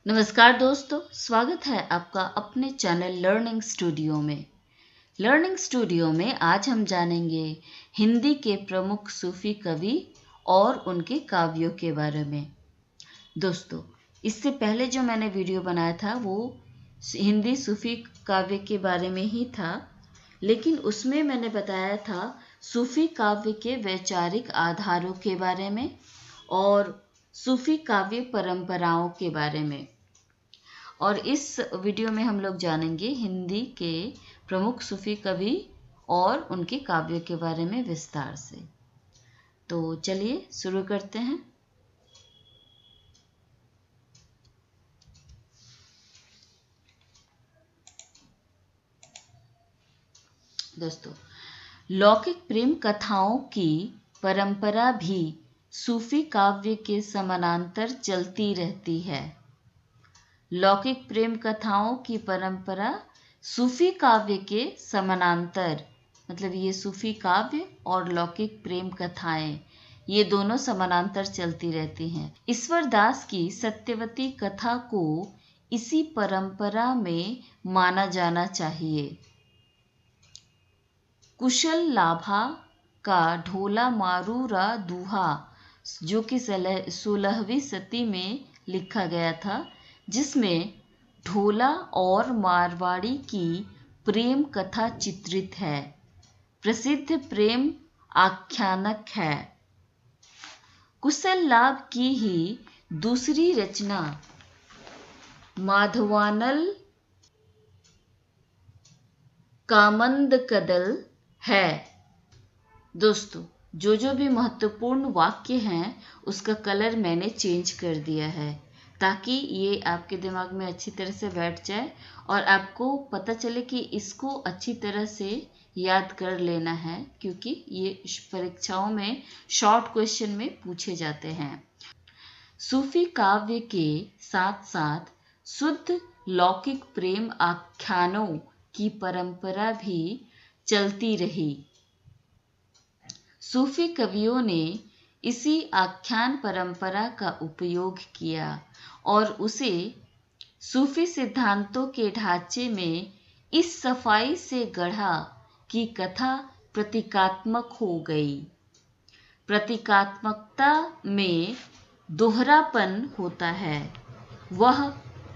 नमस्कार दोस्तों, स्वागत है आपका अपने चैनल लर्निंग स्टूडियो में। लर्निंग स्टूडियो में आज हम जानेंगे हिंदी के प्रमुख सूफी कवि और उनके काव्यों के बारे में। दोस्तों, इससे पहले जो मैंने वीडियो बनाया था वो हिंदी सूफी काव्य के बारे में ही था, लेकिन उसमें मैंने बताया था सूफी काव्य के वैचारिक आधारों के बारे में और सूफी काव्य परंपराओं के बारे में। और इस वीडियो में हम लोग जानेंगे हिंदी के प्रमुख सूफी कवि और उनके काव्यों के बारे में विस्तार से। तो चलिए शुरू करते हैं। दोस्तों, लौकिक प्रेम कथाओं की परंपरा भी सूफी काव्य के समानांतर चलती रहती है। लौकिक प्रेम कथाओं की परंपरा सूफी काव्य के समानांतर, मतलब ये सूफी काव्य और लौकिक प्रेम कथाएं ये दोनों समानांतर चलती रहती हैं। ईश्वर दास की सत्यवती कथा को इसी परंपरा में माना जाना चाहिए। कुशल लाभा का ढोला मारू रा दूहा, जो कि 16वीं सदी में लिखा गया था, जिसमें ढोला और मारवाड़ी की प्रेम कथा चित्रित है, प्रसिद्ध प्रेम आख्यानक है। कुशल लाभ की ही दूसरी रचना माधवानल कामंदकदल है। दोस्तों, जो भी महत्वपूर्ण वाक्य हैं उसका कलर मैंने चेंज कर दिया है ताकि ये आपके दिमाग में अच्छी तरह से बैठ जाए और आपको पता चले कि इसको अच्छी तरह से याद कर लेना है, क्योंकि ये परीक्षाओं में शॉर्ट क्वेश्चन में पूछे जाते हैं। सूफी काव्य के साथ साथ शुद्ध लौकिक प्रेम आख्यानों की परंपरा भी चलती रही। सूफी कवियों ने इसी आख्यान परंपरा का उपयोग किया और उसे सूफी सिद्धांतों के ढांचे में इस सफाई से गढ़ा कि कथा प्रतीकात्मक हो गई। प्रतीकात्मकता में दोहरापन होता है, वह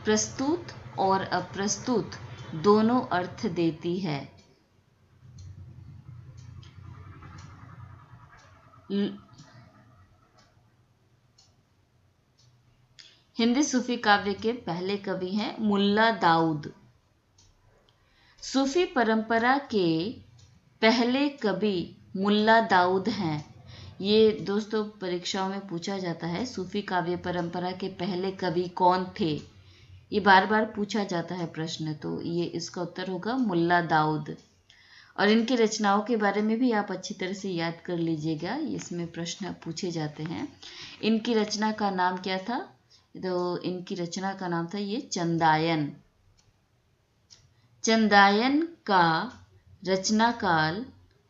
प्रस्तुत और अप्रस्तुत दोनों अर्थ देती है। हिंदी सूफी काव्य के पहले कवि हैं मुल्ला दाऊद। सूफी परंपरा के पहले कवि मुल्ला दाऊद हैं। ये दोस्तों परीक्षाओं में पूछा जाता है, सूफी काव्य परंपरा के पहले कवि कौन थे, ये बार बार पूछा जाता है प्रश्न, तो ये इसका उत्तर होगा मुल्ला दाऊद। और इनकी रचनाओं के बारे में भी आप अच्छी तरह से याद कर लीजिएगा, इसमें प्रश्न पूछे जाते हैं। इनकी रचना का नाम क्या था? तो इनकी रचना का नाम था ये चंदायन। चंदायन का रचना काल,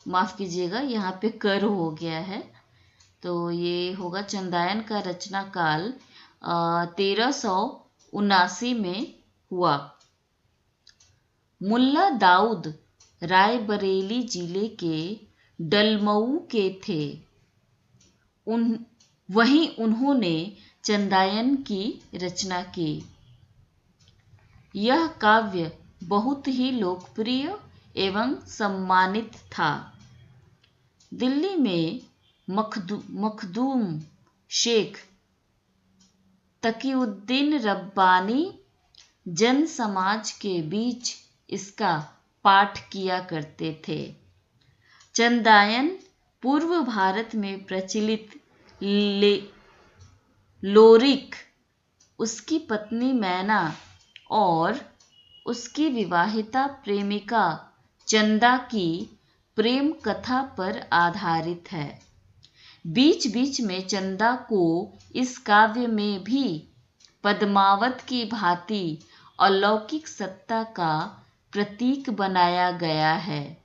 माफ कीजिएगा यहाँ पे कर हो गया है, तो ये होगा चंदायन का रचना काल 1379 में हुआ। मुल्ला दाऊद रायबरेली जिले के डलमऊ के थे। वहीं उन्होंने चंदायन की रचना की। यह काव्य बहुत ही लोकप्रिय एवं सम्मानित था। दिल्ली में मखदूम शेख तकीउद्दीन रब्बानी जन समाज के बीच इसका पाठ किया करते थे। चंदायन पूर्व भारत में प्रचलित लोरिक, उसकी पत्नी मैना और उसकी विवाहिता प्रेमिका चंदा की प्रेम कथा पर आधारित है। बीच बीच में चंदा को इस काव्य में भी पद्मावत की भांति अलौकिक सत्ता का प्रतीक बनाया गया है।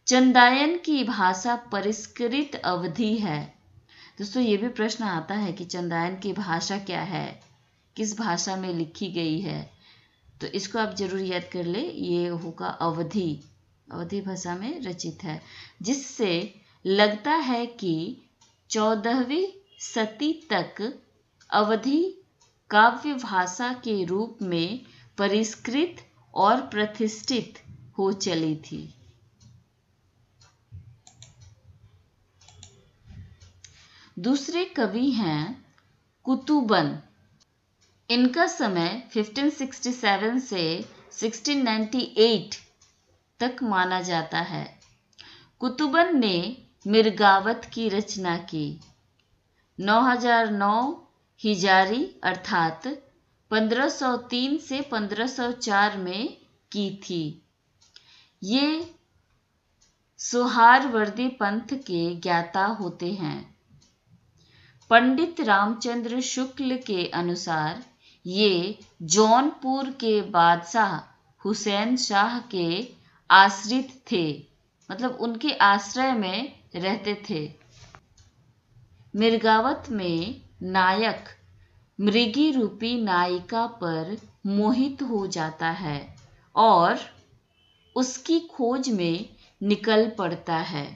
चंदायन की भाषा परिष्कृत अवधी है। दोस्तों, ये भी प्रश्न आता है कि चंदायन की भाषा क्या है। किस भाषा में लिखी गई है, तो इसको आप जरूर याद कर ले। ये होगा अवधी, अवधी भाषा में रचित है, जिससे लगता है कि 14वीं सदी तक अवधी काव्य भाषा के रूप में परिष्कृत और प्रतिष्ठित हो चली थी। दूसरे कवि हैं कुतुबन। इनका समय 1567 से 1698 तक माना जाता है। कुतुबन ने मिर्गावत की रचना की 9009 हिजारी अर्थात 1503 से 1504 में की थी। ये सोहारवर्दी पंथ के ज्ञाता होते हैं। पंडित रामचंद्र शुक्ल के अनुसार ये जौनपुर के बादशाह हुसैन शाह के आश्रित थे, मतलब उनके आश्रय में रहते थे। मिर्गावत में नायक मृगी रूपी नायिका पर मोहित हो जाता है और उसकी खोज में निकल पड़ता है।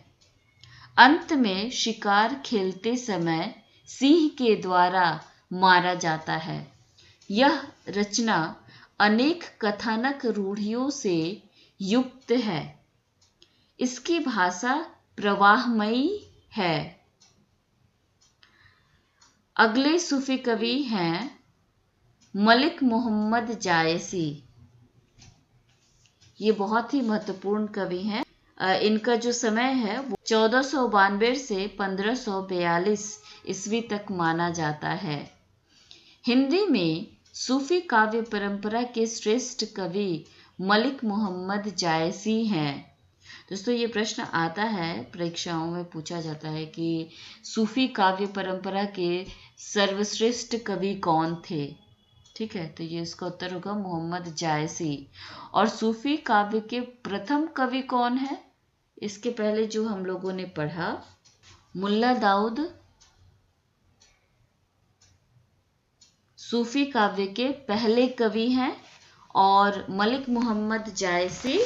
अंत में शिकार खेलते समय सिंह के द्वारा मारा जाता है। यह रचना अनेक कथानक रूढ़ियों से युक्त है। इसकी भाषा प्रवाहमयी है। अगले सूफी कवि हैं मलिक मोहम्मद जायसी। ये बहुत ही महत्वपूर्ण कवि हैं। इनका जो समय है वो 1492 से 1542 ईस्वी तक माना जाता है। हिंदी में सूफी काव्य परंपरा के श्रेष्ठ कवि मलिक मोहम्मद जायसी हैं। दोस्तों, ये प्रश्न आता है, परीक्षाओं में पूछा जाता है कि सूफी काव्य परंपरा के सर्वश्रेष्ठ कवि कौन थे। ठीक है, तो ये इसका उत्तर होगा मोहम्मद जायसी। और सूफी काव्य के प्रथम कवि कौन है? इसके पहले जो हम लोगों ने पढ़ा, मुल्ला दाऊद सूफी काव्य के पहले कवि हैं और मलिक मोहम्मद जायसी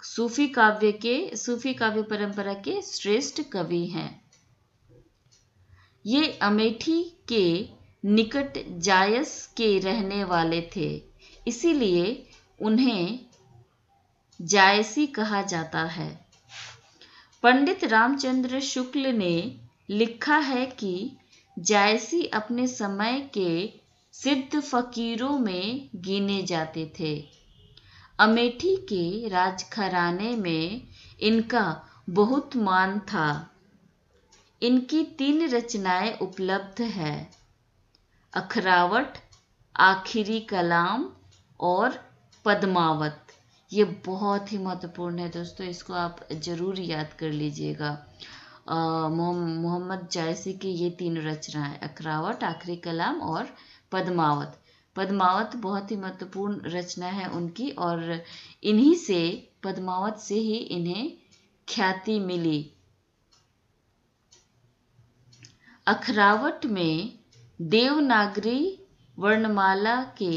सूफी काव्य परंपरा के श्रेष्ठ कवि हैं। ये अमेठी के निकट जायस के रहने वाले थे, इसीलिए उन्हें जायसी कहा जाता है। पंडित रामचंद्र शुक्ल ने लिखा है कि जायसी अपने समय के सिद्ध फकीरों में गिने जाते थे। अमेठी के राजघराने में इनका बहुत मान था। इनकी 3 रचनाएं उपलब्ध है: अखरावट, आखिरी कलाम और पद्मावत। ये बहुत ही महत्वपूर्ण है दोस्तों, इसको आप जरूर याद कर लीजिएगा। मोहम्मद जायसी की ये 3 रचनाएं, अखरावट, आखिरी कलाम और पद्मावत। पद्मावत बहुत ही महत्वपूर्ण रचना है उनकी, और पद्मावत से ही इन्हें ख्याति मिली। अखरावट में देवनागरी वर्णमाला के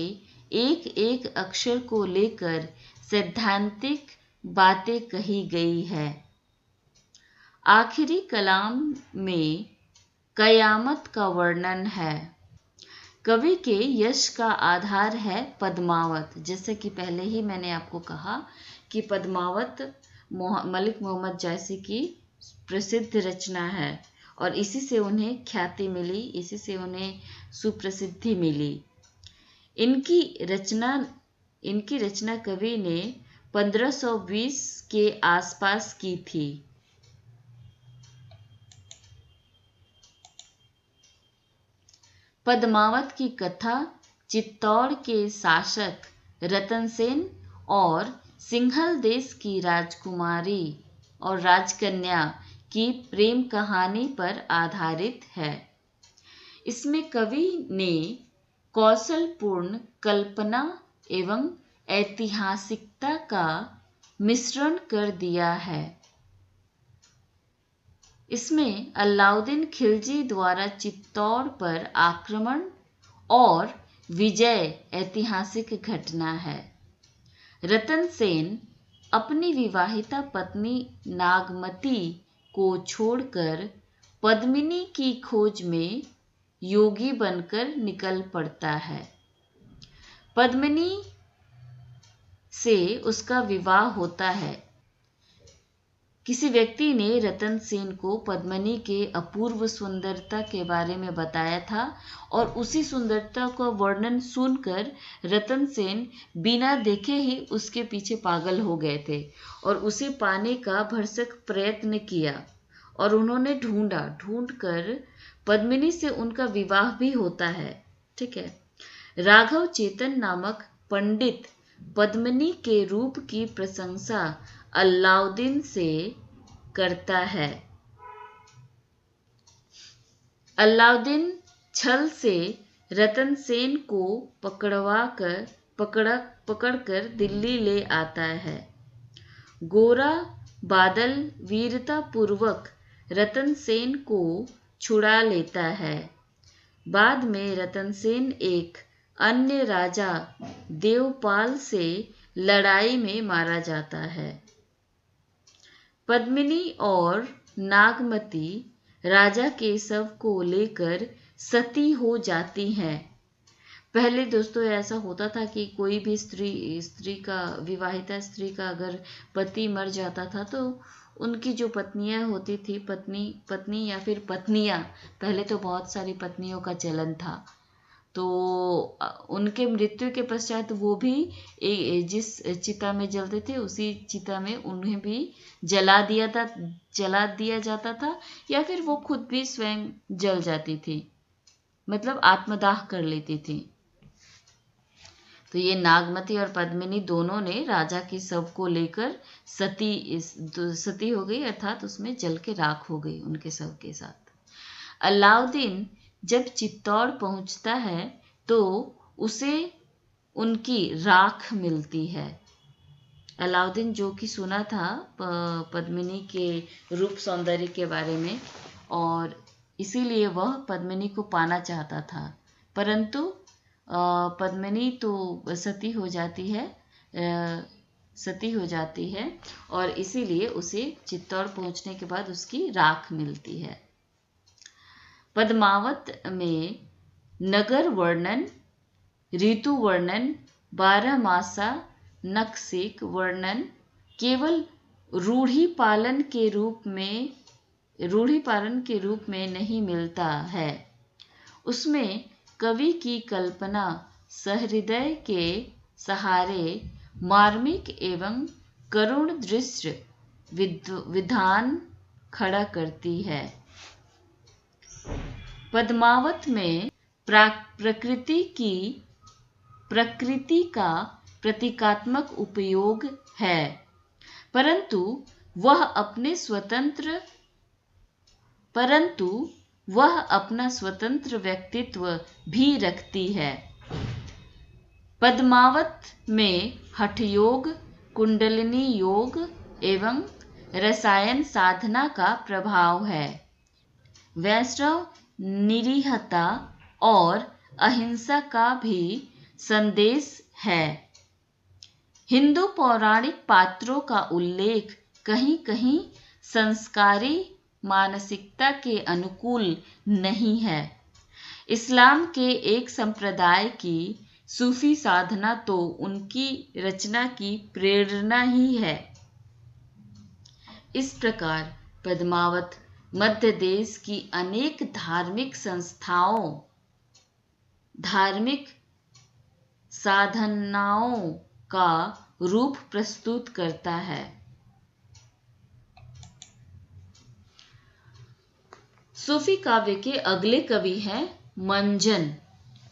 एक एक अक्षर को लेकर सैद्धांतिक बातें कही गई है। आखिरी कलाम में कयामत का वर्णन है। कवि के यश का आधार है पद्मावत। जैसे कि पहले ही मैंने आपको कहा कि पद्मावत मलिक मोहम्मद जायसी की प्रसिद्ध रचना है और इसी से उन्हें ख्याति मिली, इसी से उन्हें सुप्रसिद्धि मिली। इनकी रचना कवि ने 1520 के आसपास की थी। पद्मावत की कथा चित्तौड़ के शासक रतन सेन और सिंघल देश की राजकुमारी और राजकन्या की प्रेम कहानी पर आधारित है। इसमें कवि ने कौशलपूर्ण कल्पना एवं ऐतिहासिकता का मिश्रण कर दिया है। इसमें अलाउद्दीन खिलजी द्वारा चित्तौड़ पर आक्रमण और विजय ऐतिहासिक घटना है। रतन सेन अपनी विवाहिता पत्नी नागमती को छोड़कर पद्मिनी की खोज में योगी बनकर निकल पड़ता है। पद्मिनी से उसका विवाह होता है। किसी व्यक्ति ने रतन सेन को पद्मिनी के अपूर्व सुंदरता के बारे में बताया था और उसी सुंदरता का वर्णन सुनकर रतन सेन बिना देखे ही उसके पीछे पागल हो गए थे और उसे पाने का भरसक प्रयत्न किया और उन्होंने ढूंढकर पद्मिनी से उनका विवाह भी होता है। ठीक है। राघव चेतन नामक पंडित पद्मिनी के रूप की प्रशंसा अलाउद्दीन से करता है। अलाउद्दीन छल से रतन सेन को पकड़कर दिल्ली ले आता है। गोरा बादल वीरता पूर्वक रतन सेन को छुड़ा लेता है। बाद में रतन सेन एक अन्य राजा देवपाल से लड़ाई में मारा जाता है। पद्मिनी और नागमती राजा के शव को लेकर सती हो जाती हैं। पहले दोस्तों ऐसा होता था कि कोई भी स्त्री का विवाहिता स्त्री का अगर पति मर जाता था तो उनकी जो पत्नियां होती थी पत्नी या फिर पत्नियां, पहले तो बहुत सारी पत्नियों का चलन था, तो उनके मृत्यु के पश्चात वो भी जिस चिता में जलते थे उसी चिता में उन्हें भी जला दिया जाता था या फिर वो खुद भी स्वयं जल जाती थी, मतलब आत्मदाह कर लेती थी। तो ये नागमती और पद्मिनी दोनों ने राजा के शव को लेकर सती हो गई, अर्थात उसमें जल के राख हो गई उनके शव के साथ। अलाउद्दीन जब चित्तौड़ पहुंचता है तो उसे उनकी राख मिलती है। अलाउद्दीन जो कि सुना था पद्मिनी के रूप सौंदर्य के बारे में और इसीलिए वह पद्मिनी को पाना चाहता था, परंतु पद्मिनी तो सती हो जाती है और इसीलिए उसे चित्तौड़ पहुंचने के बाद उसकी राख मिलती है। पद्मावत में नगर वर्णन, ऋतु वर्णन, 12 मासा नखशिख वर्णन केवल रूढ़ी पालन के रूप में नहीं मिलता है। उसमें कवि की कल्पना सहृदय के सहारे मार्मिक एवं करुण दृश्य विधान खड़ा करती है। पद्मावत में प्रकृति का प्रतीकात्मक उपयोग है, परंतु वह अपना स्वतंत्र व्यक्तित्व भी रखती है। पद्मावत में हठ योग, कुंडलिनी योग एवं रसायन साधना का प्रभाव है। वैष्णव निरीहता और अहिंसा का भी संदेश है। हिंदू पौराणिक पात्रों का उल्लेख कहीं कहीं संस्कारी मानसिकता के अनुकूल नहीं है। इस्लाम के एक संप्रदाय की सूफी साधना तो उनकी रचना की प्रेरणा ही है। इस प्रकार पद्मावत मध्य देश की अनेक धार्मिक साधनाओं का रूप प्रस्तुत करता है। सूफी काव्य के अगले कवि हैं मंजन।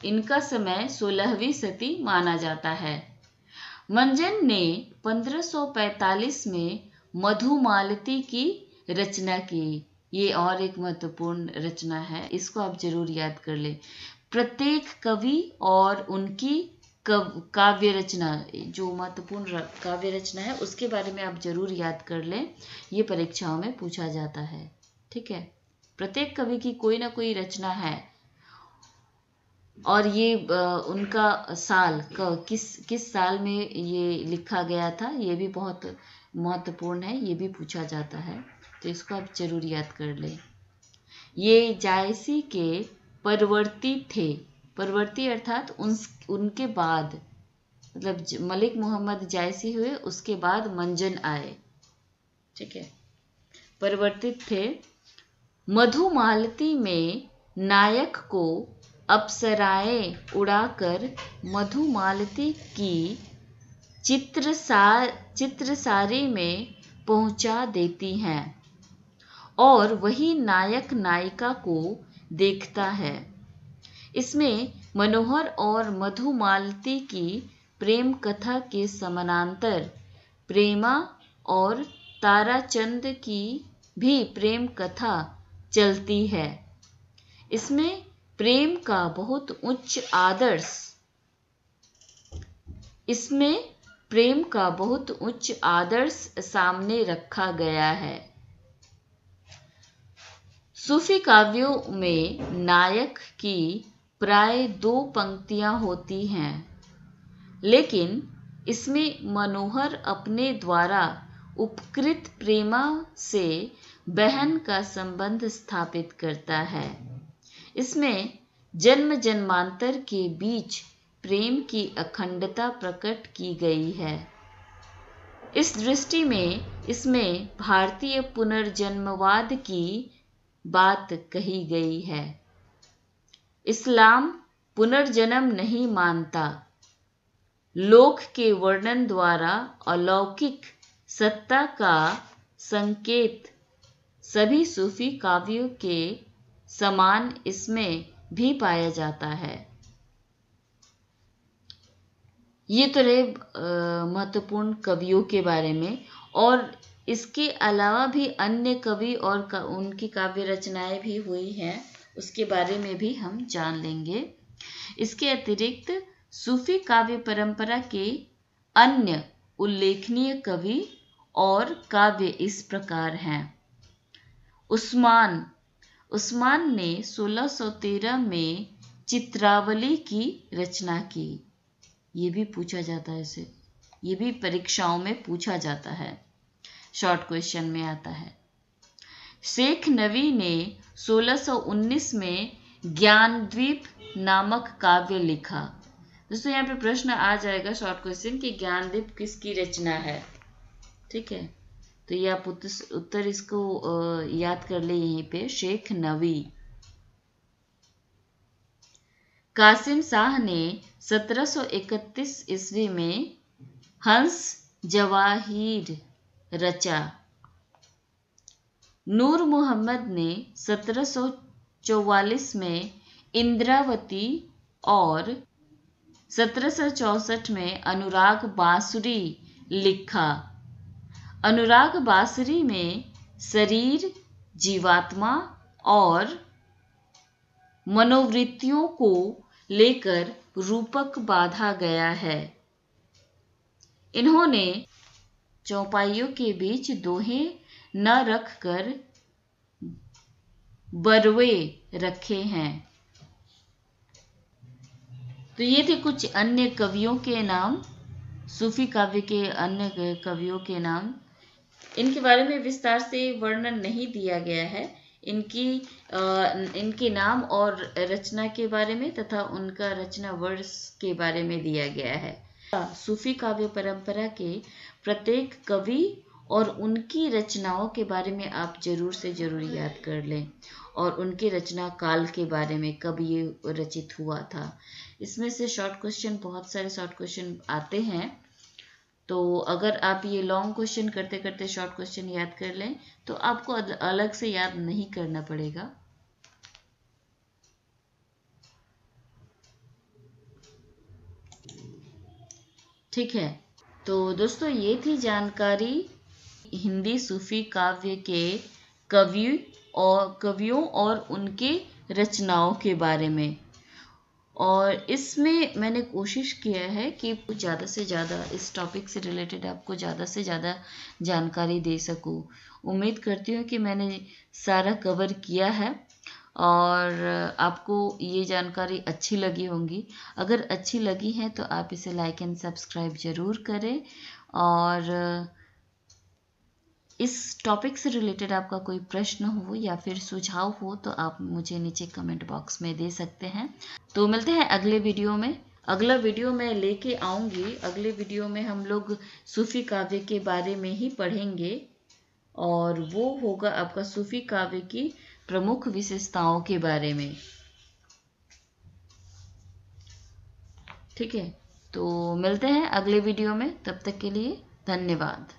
इनका समय 16वीं सदी माना जाता है। मंजन ने 1545 में मधुमालती की रचना की। ये और एक महत्वपूर्ण रचना है, इसको आप जरूर याद कर लें। प्रत्येक कवि और उनकी काव्य रचना, जो महत्वपूर्ण काव्य रचना है उसके बारे में आप जरूर याद कर लें, ये परीक्षाओं में पूछा जाता है। ठीक है, प्रत्येक कवि की कोई ना कोई रचना है और ये उनका साल किस साल में ये लिखा गया था, ये भी बहुत महत्वपूर्ण है, ये भी पूछा जाता है, तो इसको आप जरूर याद कर लें। ये जायसी के परवर्ती थे। परवर्ती अर्थात उनके बाद, मतलब मलिक मोहम्मद जायसी हुए उसके बाद मंजन आए, ठीक है, परिवर्तित थे। मधुमालती में नायक को अप्सराएं उड़ाकर मधुमालती की चित्रसारी में पहुंचा देती हैं और वही नायक नायिका को देखता है। इसमें मनोहर और मधुमालती की प्रेम कथा के समानांतर प्रेमा और ताराचंद की भी प्रेम कथा चलती है। इसमें प्रेम का बहुत उच्च आदर्श सामने रखा गया है। सूफी काव्यों में नायक की प्राय 2 पंक्तियां होती हैं, लेकिन इसमें मनोहर अपने द्वारा उपकृत प्रेमा से बहन का संबंध स्थापित करता है। इसमें जन्म जन्मांतर के बीच प्रेम की अखंडता प्रकट की गई है। इस दृष्टि में इसमें भारतीय पुनर्जन्मवाद की बात कही गई है। इस्लाम पुनर्जन्म नहीं मानता। लोक के वर्णन द्वारा अलौकिक सत्ता का संकेत सभी सूफी काव्यों के समान इसमें भी पाया जाता है। ये तो रहे महत्वपूर्ण कवियों के बारे में, और इसके अलावा भी अन्य कवि और उनकी काव्य रचनाएं भी हुई हैं, उसके बारे में भी हम जान लेंगे। इसके अतिरिक्त सूफी काव्य परंपरा के अन्य उल्लेखनीय कवि और काव्य इस प्रकार हैं। उस्मान ने 1613 में चित्रावली की रचना की। ये भी पूछा जाता है, इसे ये भी परीक्षाओं में पूछा जाता है, शॉर्ट क्वेश्चन में आता है। शेख नवी ने 1619 में ज्ञानद्वीप नामक काव्य लिखा। दोस्तों यहाँ पे प्रश्न आ जाएगा शॉर्ट क्वेश्चन कि ज्ञानद्वीप किसकी रचना है, ठीक है, तो ये आप उत्तर इसको याद कर ले यहीं पे, शेख नवी। कासिम शाह ने 1731 ईस्वी में हंस जवाहिर रचा। नूर मोहम्मद ने 1744 में इंद्रावती और 1764 में अनुराग बांसुरी लिखा। अनुराग बांसुरी में शरीर, जीवात्मा और मनोवृत्तियों को लेकर रूपक बांधा गया है। इन्होंने चौपाइयों के बीच दोहे न रखकर बरवे रखे हैं। तो ये थे कुछ अन्य कवियों के नाम, सूफी काव्य के अन्य कवियों के नाम। इनके बारे में विस्तार से वर्णन नहीं दिया गया है, इनके नाम और रचना के बारे में तथा उनका रचना वर्ष के बारे में दिया गया है। सूफी काव्य परंपरा के प्रत्येक कवि और उनकी रचनाओं के बारे में आप जरूर से जरूर याद कर लें, और उनके रचना काल के बारे में, कब ये रचित हुआ था। इसमें से शॉर्ट क्वेश्चन, बहुत सारे शॉर्ट क्वेश्चन आते हैं, तो अगर आप ये लॉन्ग क्वेश्चन करते करते शॉर्ट क्वेश्चन याद कर लें तो आपको अलग से याद नहीं करना पड़ेगा। ठीक है, तो दोस्तों ये थी जानकारी हिंदी सूफी काव्य के कवियों और उनके रचनाओं के बारे में। और इसमें मैंने कोशिश किया है कि ज़्यादा से ज़्यादा इस टॉपिक से रिलेटेड आपको ज़्यादा से ज़्यादा जानकारी दे सकूं। उम्मीद करती हूँ कि मैंने सारा कवर किया है, और आपको ये जानकारी अच्छी लगी होंगी। अगर अच्छी लगी है तो आप इसे लाइक एंड सब्सक्राइब ज़रूर करें। और इस टॉपिक से रिलेटेड आपका कोई प्रश्न हो या फिर सुझाव हो तो आप मुझे नीचे कमेंट बॉक्स में दे सकते हैं। तो मिलते हैं अगले वीडियो में। अगला वीडियो मैं लेके आऊँगी। अगले वीडियो में हम लोग सूफी काव्य के बारे में ही पढ़ेंगे और वो होगा आपका सूफी काव्य की प्रमुख विशेषताओं के बारे में। ठीक है, तो मिलते हैं अगले वीडियो में। तब तक के लिए धन्यवाद।